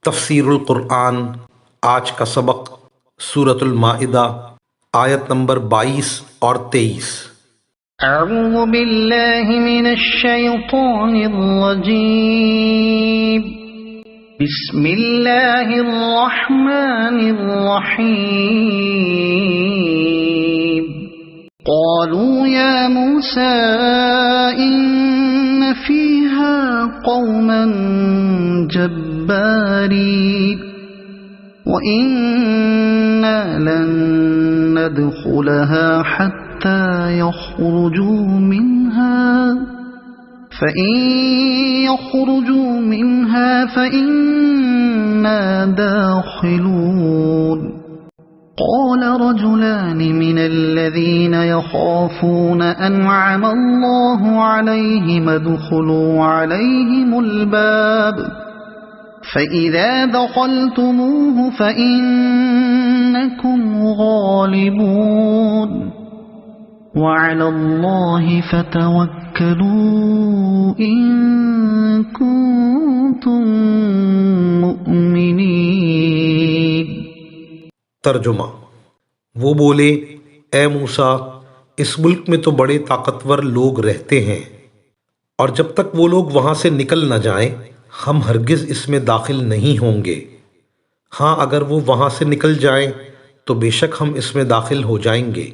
تفسیر القرآن آج کا سبق سورۃ المائدہ آیت نمبر 22 اور 23۔ اعوذ باللہ من الشیطان الرجیم، بسم اللہ الرحمن الرحیم۔ قالوا یا موسیٰ ان فیہا قوما جبارین وَإِنَّا لَن نَّدْخُلَهَا حَتَّى يَخْرُجُوا مِنْهَا فَإِن يَخْرُجُوا مِنْهَا فَإِنَّا دَاخِلُونَ۔ قَالَ رَجُلَانِ مِنَ الَّذِينَ يَخَافُونَ أَنْعَمَ اللَّهُ عَلَيْهِمُ ادْخُلُوا عَلَيْهِمُ الْبَابَ فَإِذَا دَخَلْتُمُوهُ فَإِنَّكُمْ غَالِبُونَ وَعَلَى اللَّهِ فَتَوَكَّلُوا إِن كُنتُم مُّؤْمِنِينَ۔ ترجمہ: وہ بولے، اے موسیٰ، اس ملک میں تو بڑے طاقتور لوگ رہتے ہیں، اور جب تک وہ لوگ وہاں سے نکل نہ جائیں ہم ہرگز اس میں داخل نہیں ہوں گے۔ ہاں، اگر وہ وہاں سے نکل جائیں تو بے شک ہم اس میں داخل ہو جائیں گے۔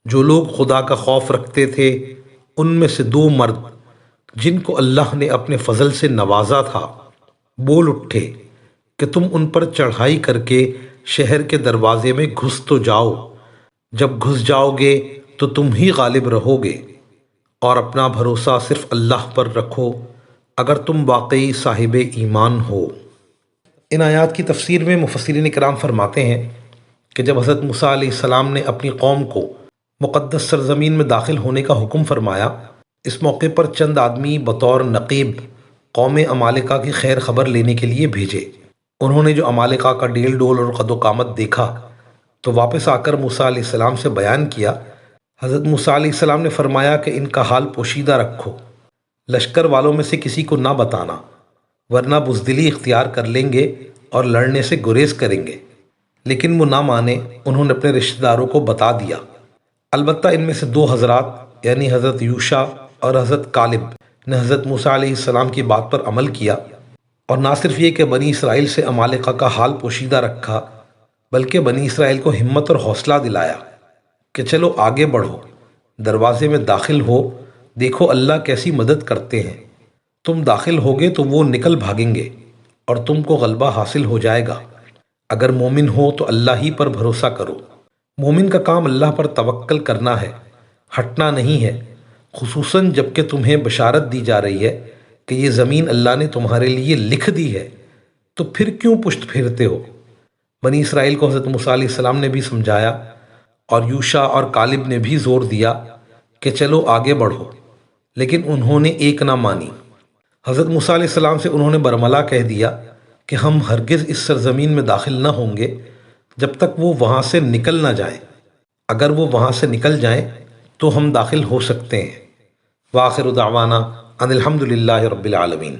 جو لوگ خدا کا خوف رکھتے تھے ان میں سے دو مرد جن کو اللہ نے اپنے فضل سے نوازا تھا بول اٹھے کہ تم ان پر چڑھائی کر کے شہر کے دروازے میں گھس تو جاؤ، جب گھس جاؤ گے تو تم ہی غالب رہو گے، اور اپنا بھروسہ صرف اللہ پر رکھو اگر تم واقعی صاحب ایمان ہو۔ ان آیات کی تفسیر میں مفسرین کرام فرماتے ہیں کہ جب حضرت موسیٰ علیہ السلام نے اپنی قوم کو مقدس سرزمین میں داخل ہونے کا حکم فرمایا، اس موقع پر چند آدمی بطور نقیب قوم عمالقہ کی خیر خبر لینے کے لیے بھیجے۔ انہوں نے جو عمالقہ کا ڈیل ڈول اور قد و قامت دیکھا تو واپس آ کر موسیٰ علیہ السلام سے بیان کیا۔ حضرت موسیٰ علیہ السلام نے فرمایا کہ ان کا حال پوشیدہ رکھو، لشکر والوں میں سے کسی کو نہ بتانا، ورنہ بزدلی اختیار کر لیں گے اور لڑنے سے گریز کریں گے۔ لیکن وہ نہ مانے، انہوں نے اپنے رشتہ داروں کو بتا دیا۔ البتہ ان میں سے دو حضرات یعنی حضرت یوشع اور حضرت کالب نے حضرت موسیٰ علیہ السلام کی بات پر عمل کیا، اور نہ صرف یہ کہ بنی اسرائیل سے عمالقہ کا حال پوشیدہ رکھا بلکہ بنی اسرائیل کو ہمت اور حوصلہ دلایا کہ چلو آگے بڑھو، دروازے میں داخل ہو، دیکھو اللہ کیسی مدد کرتے ہیں۔ تم داخل ہوگے تو وہ نکل بھاگیں گے اور تم کو غلبہ حاصل ہو جائے گا۔ اگر مومن ہو تو اللہ ہی پر بھروسہ کرو۔ مومن کا کام اللہ پر توکل کرنا ہے، ہٹنا نہیں ہے، خصوصاً جب کہ تمہیں بشارت دی جا رہی ہے کہ یہ زمین اللہ نے تمہارے لیے لکھ دی ہے، تو پھر کیوں پشت پھیرتے ہو؟ بنی اسرائیل کو حضرت موسیٰ علیہ السلام نے بھی سمجھایا، اور یوشع اور کالب نے بھی زور دیا کہ چلو آگے بڑھو، لیکن انہوں نے ایک نہ مانی۔ حضرت موسیٰ علیہ السلام سے انہوں نے برملا کہہ دیا کہ ہم ہرگز اس سرزمین میں داخل نہ ہوں گے جب تک وہ وہاں سے نکل نہ جائیں۔ اگر وہ وہاں سے نکل جائیں تو ہم داخل ہو سکتے ہیں۔ وآخر دعوانا ان الحمد للہ رب العالمین۔